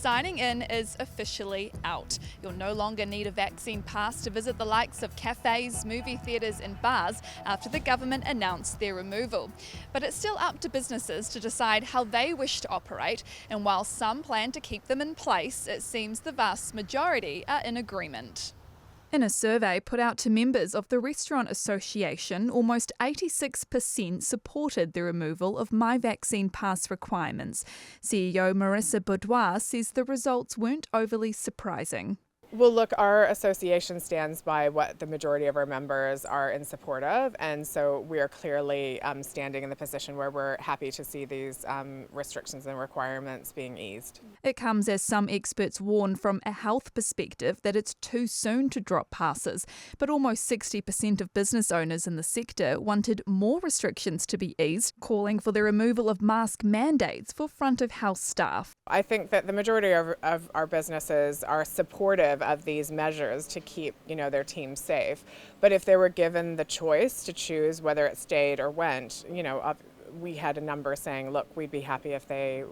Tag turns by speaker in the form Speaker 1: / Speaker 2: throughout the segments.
Speaker 1: signing in is officially out. You'll no longer need a vaccine pass to visit the likes of cafes, movie theatres and bars after the government announced their removal. But it's still up to businesses to decide how they wish to operate, and while some plan to keep them in place, it seems the vast majority are in agreement. In a survey put out to members of the Restaurant Association, almost 86% supported the removal of My Vaccine Pass requirements. CEO Marissa Boudoir says the results weren't overly surprising.
Speaker 2: Well, look, our association stands by what the majority of our members are in support of, and so we are clearly standing in the position where we're happy to see these restrictions and requirements being eased.
Speaker 1: It comes as some experts warn from a health perspective that it's too soon to drop passes, but almost 60% of business owners in the sector wanted more restrictions to be eased, calling for the removal of mask mandates for front of house staff.
Speaker 2: I think that the majority of our businesses are supportive of these measures to keep, their team safe. But if they were given the choice to choose whether it stayed or went, we had a number saying, look, we'd be happy if those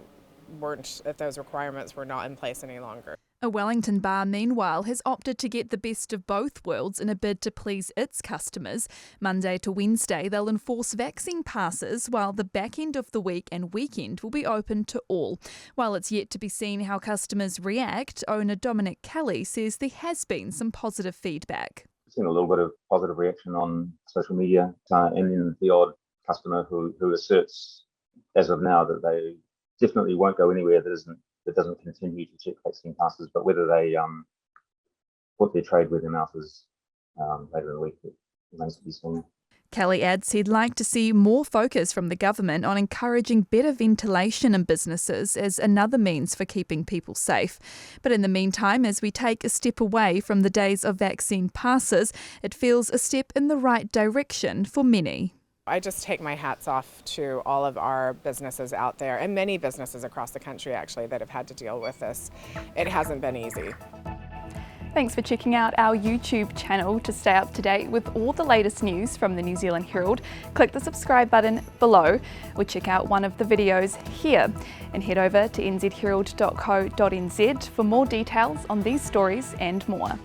Speaker 2: requirements were not in place any longer.
Speaker 1: A Wellington Bar, meanwhile, has opted to get the best of both worlds in a bid to please its customers. Monday to Wednesday, they'll enforce vaccine passes, while the back end of the week and weekend will be open to all. While it's yet to be seen how customers react, owner Dominic Kelly says there has been some positive feedback.
Speaker 3: I've seen a little bit of positive reaction on social media, and then the odd customer who asserts, as of now, that they definitely won't go anywhere that doesn't continue to check vaccine passes, but whether they put their trade where their mouth is later in the week, it remains to be seen.
Speaker 1: Kelly adds he'd like to see more focus from the government on encouraging better ventilation in businesses as another means for keeping people safe. But in the meantime, as we take a step away from the days of vaccine passes, it feels a step in the right direction for many.
Speaker 2: I just take my hats off to all of our businesses out there, and many businesses across the country actually, that have had to deal with this. It hasn't been easy.
Speaker 1: Thanks for checking out our YouTube channel to stay up to date with all the latest news from the New Zealand Herald. Click the subscribe button below or check out one of the videos here, and head over to nzherald.co.nz for more details on these stories and more.